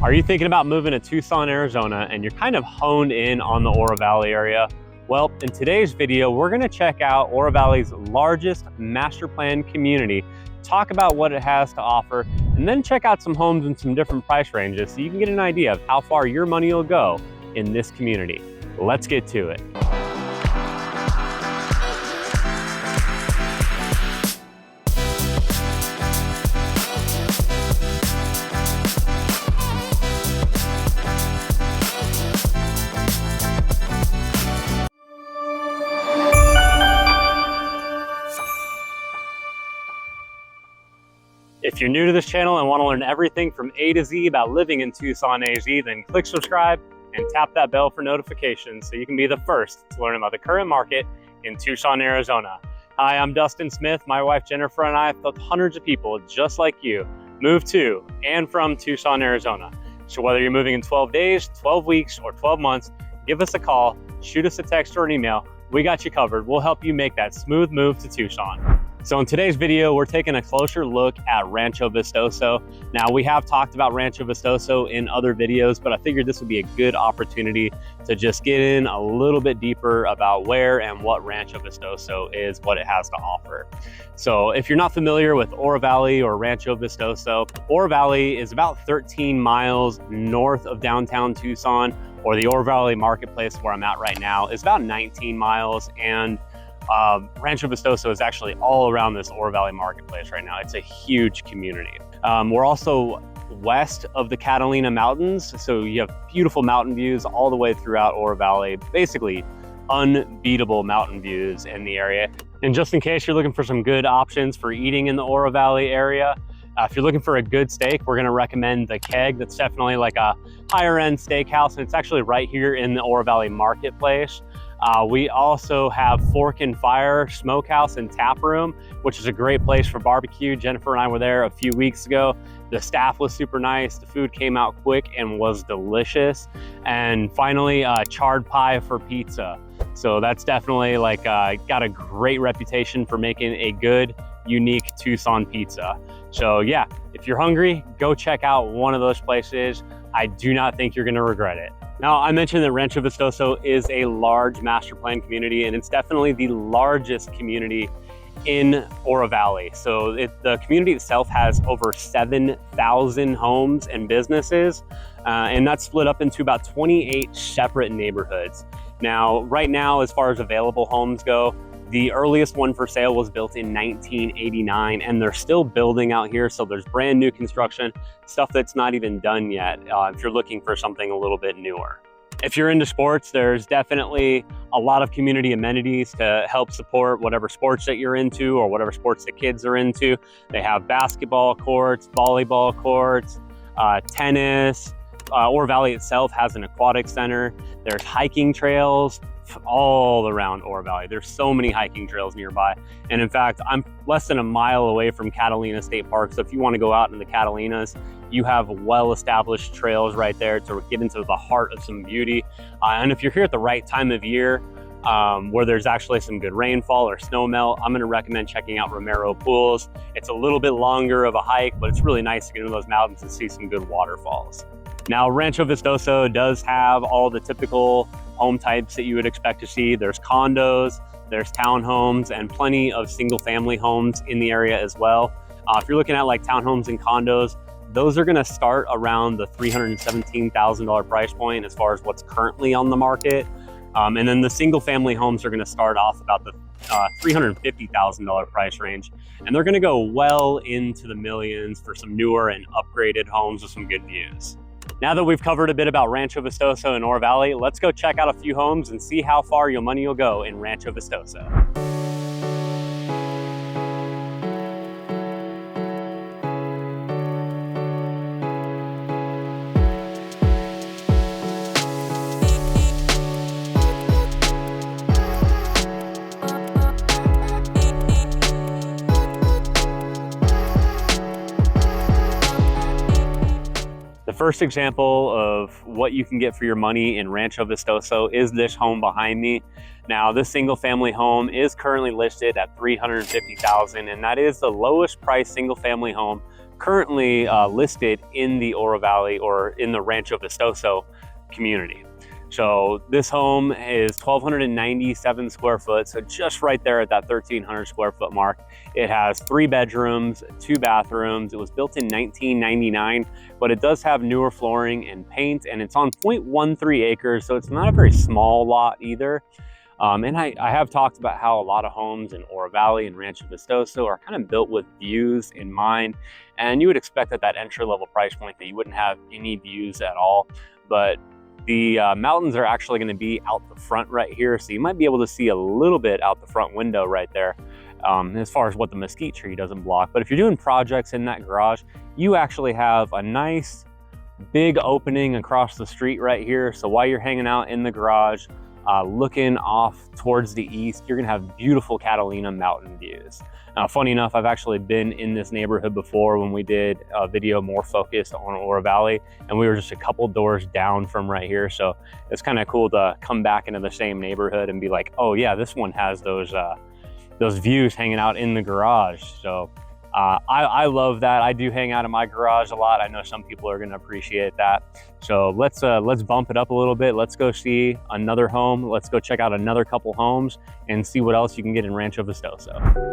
Are you thinking about moving to Tucson, Arizona, and you're kind of honed in on the Oro Valley area? Well, in today's video, we're gonna check out Ora Valley's largest master plan community, talk about what it has to offer, and then check out some homes in some different price ranges so you can get an idea of how far your money will go in this community. Let's get to it. If you're new to this channel and want to learn everything from A to Z about living in Tucson, AZ, then click subscribe and tap that bell for notifications so you can be the first to learn about the current market in Tucson, Arizona. Hi, I'm Dustin Smith. My wife Jennifer and I have helped hundreds of people just like you move to and from Tucson, Arizona. So whether you're moving in 12 days, 12 weeks, or 12 months, give us a call, shoot us a text or an email. We got you covered. We'll help you make that smooth move to Tucson. So in today's video, we're taking a closer look at Rancho Vistoso. Now, we have talked about Rancho Vistoso in other videos, but I figured this would be a good opportunity to just get in a little bit deeper about where and what Rancho Vistoso is, what it has to offer. So if you're not familiar with Ora Valley or Rancho Vistoso, Ora Valley is about 13 miles north of downtown Tucson, or the Oro Valley marketplace where I'm at right now is about 19 miles, and Rancho Vistoso is actually all around this Oro Valley marketplace right now. It's a huge community. We're also west of the Catalina Mountains, so you have beautiful mountain views all the way throughout Oro Valley, basically unbeatable mountain views in the area. And just in case you're looking for some good options for eating in the Oro Valley area, if you're looking for a good steak, we're gonna recommend the Keg. That's definitely like a higher end steakhouse, and it's actually right here in the Oro Valley marketplace. We also have Fork and Fire Smokehouse and Tap Room, which is a great place for barbecue. Jennifer and I were there a few weeks ago. The staff was super nice. The food came out quick and was delicious. And finally, Charred Pie for pizza. So that's definitely like got a great reputation for making a good, unique Tucson pizza. So yeah, if you're hungry, go check out one of those places. I do not think you're gonna regret it. Now, I mentioned that Rancho Vistoso is a large master plan community, and it's definitely the largest community in Oro Valley. So the community itself has over 7,000 homes and businesses, and that's split up into about 28 separate neighborhoods. Now, right now, as far as available homes go, the earliest one for sale was built in 1989, and they're still building out here. So there's brand new construction, stuff that's not even done yet, if you're looking for something a little bit newer. If you're into sports, there's definitely a lot of community amenities to help support whatever sports that you're into or whatever sports the kids are into. They have basketball courts, volleyball courts, tennis. Oro Valley itself has an aquatic center. There's hiking trails all around Oro Valley. There's so many hiking trails nearby. And in fact, I'm less than a mile away from Catalina State Park. So if you want to go out in the Catalinas, you have well-established trails right there to get into the heart of some beauty. And if you're here at the right time of year, where there's actually some good rainfall or snow melt, I'm gonna recommend checking out Romero Pools. It's a little bit longer of a hike, but it's really nice to get into those mountains and see some good waterfalls. Now, Rancho Vistoso does have all the typical home types that you would expect to see. There's condos, there's townhomes, and plenty of single family homes in the area as well. If you're looking at like townhomes and condos, those are gonna start around the $317,000 price point as far as what's currently on the market. And then the single family homes are gonna start off about the $350,000 price range. And they're gonna go well into the millions for some newer and upgraded homes with some good views. Now that we've covered a bit about Rancho Vistoso and Oro Valley, let's go check out a few homes and see how far your money will go in Rancho Vistoso. The first example of what you can get for your money in Rancho Vistoso is this home behind me. Now, this single family home is currently listed at $350,000, and that is the lowest price single family home currently listed in the Oro Valley or in the Rancho Vistoso community. So this home is 1,297 square foot, so just right there at that 1,300 square foot mark. It has 3 bedrooms, 2 bathrooms. It was built in 1999, but it does have newer flooring and paint, and it's on 0.13 acres, so it's not a very small lot either. And I have talked about how a lot of homes in Ora Valley and Rancho Vistoso are kind of built with views in mind, and you would expect at that entry-level price point that you wouldn't have any views at all, but the mountains are actually going to be out the front right here, so you might be able to see a little bit out the front window right there, as far as what the mesquite tree doesn't block. But if you're doing projects in that garage, you actually have a nice big opening across the street right here. So while you're hanging out in the garage, looking off towards the east, you're gonna have beautiful Catalina mountain views. Now, funny enough, I've actually been in this neighborhood before when we did a video more focused on Ora Valley, and we were just a couple doors down from right here. So it's kind of cool to come back into the same neighborhood and be like, oh yeah, this one has those views hanging out in the garage. So I love that. I do hang out in my garage a lot. I know some people are going to appreciate that. So let's bump it up a little bit. Let's go see another home. Let's go check out another couple homes and see what else you can get in Rancho Vistoso.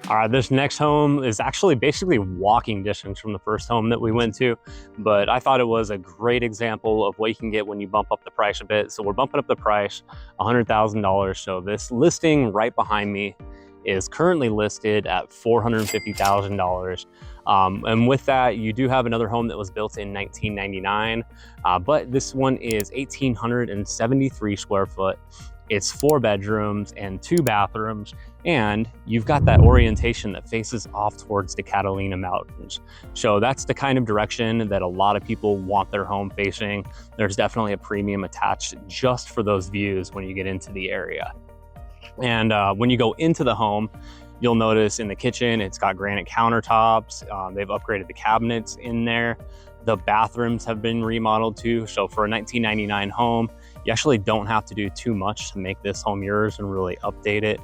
All right, this next home is actually basically walking distance from the first home that we went to, but I thought it was a great example of what you can get when you bump up the price a bit. So we're bumping up the price $100,000. So this listing right behind me is currently listed at $450,000. And with that, you do have another home that was built in 1999, but this one is 1,873 square foot. It's 4 bedrooms and 2 bathrooms, and you've got that orientation that faces off towards the Catalina Mountains. So that's the kind of direction that a lot of people want their home facing. There's definitely a premium attached just for those views when you get into the area. And when you go into the home, you'll notice in the kitchen, it's got granite countertops. They've upgraded the cabinets in there. The bathrooms have been remodeled too. So for a 1999 home, you actually don't have to do too much to make this home yours and really update it.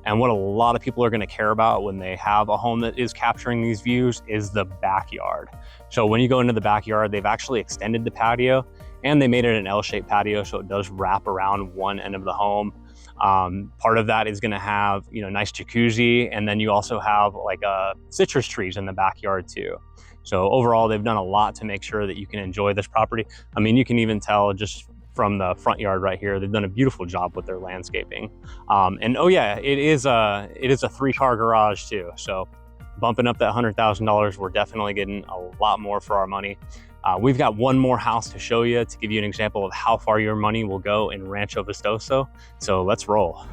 And what a lot of people are going to care about when they have a home that is capturing these views is the backyard. So when you go into the backyard, they've actually extended the patio and they made it an L-shaped patio, so it does wrap around one end of the home. Part of that is going to have, nice jacuzzi, and then you also have like citrus trees in the backyard too. So overall, they've done a lot to make sure that you can enjoy this property. I mean, you can even tell just from the front yard right here, they've done a beautiful job with their landscaping. And oh yeah, it is a 3-car garage too. So bumping up that $100,000, we're definitely getting a lot more for our money. We've got one more house to show you to give you an example of how far your money will go in Rancho Vistoso. So let's roll.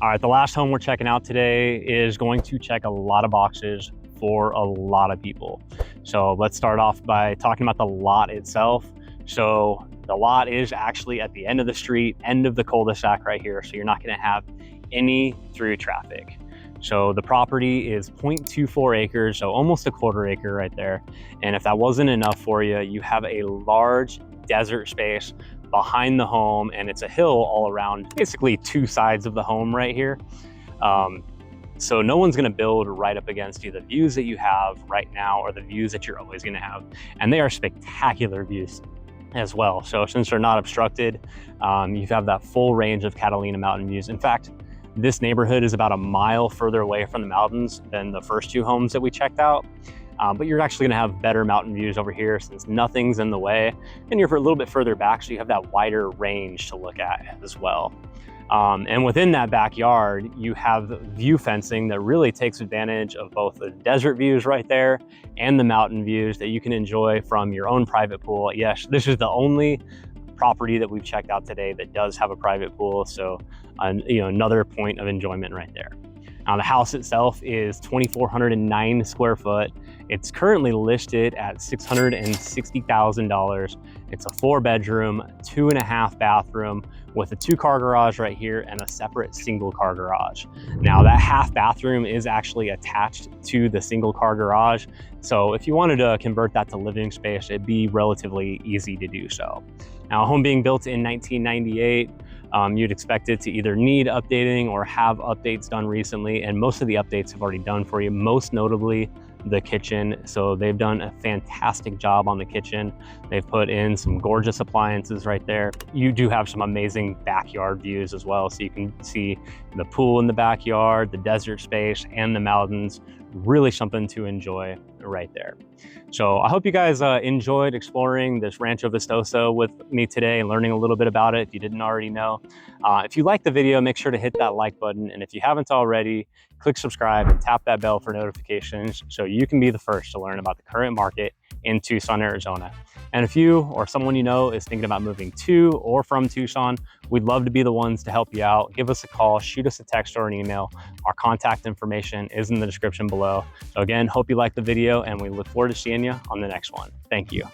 All right, the last home we're checking out today is going to check a lot of boxes for a lot of people. So let's start off by talking about the lot itself. So the lot is actually at the end of the street, end of the cul-de-sac right here. So you're not gonna have any through traffic. So the property is 0.24 acres, so almost a 1/4 acre right there. And if that wasn't enough for you, you have a large desert space behind the home, and it's a hill all around basically 2 sides of the home right here. So no one's gonna build right up against you. The views that you have right now are the views that you're always gonna have, and they are spectacular views. as well. So since they're not obstructed, you have that full range of Catalina mountain views. In fact, this neighborhood is about a mile further away from the mountains than the first two homes that we checked out. But you're actually gonna have better mountain views over here since nothing's in the way, and you're a little bit further back, so you have that wider range to look at as well. And within that backyard, you have view fencing that really takes advantage of both the desert views right there and the mountain views that you can enjoy from your own private pool. Yes, this is the only property that we've checked out today that does have a private pool, so another point of enjoyment right there. Now the house itself is 2,409 square foot. It's currently listed at $660,000. It's a 4-bedroom, 2.5 bathroom with a 2-car garage right here and a separate single car garage. Now that half bathroom is actually attached to the single car garage. So if you wanted to convert that to living space, it'd be relatively easy to do so. Now, a home being built in 1998, you'd expect it to either need updating or have updates done recently, and most of the updates have already done for you, most notably the kitchen. So they've done a fantastic job on the kitchen. They've put in some gorgeous appliances right there. You do have some amazing backyard views as well, so you can see the pool in the backyard, the desert space, and the mountains. Really something to enjoy right there. So I hope you guys enjoyed exploring this Rancho Vistoso with me today and learning a little bit about it if you didn't already know. If you liked the video, make sure to hit that like button, and if you haven't already, click subscribe and tap that bell for notifications so you can be the first to learn about the current market in Tucson, Arizona. And if you or someone you know is thinking about moving to or from Tucson, we'd love to be the ones to help you out. Give us a call, shoot us a text or an email. Our contact information is in the description below. So again, hope you liked the video, and we look forward to seeing you on the next one. Thank you.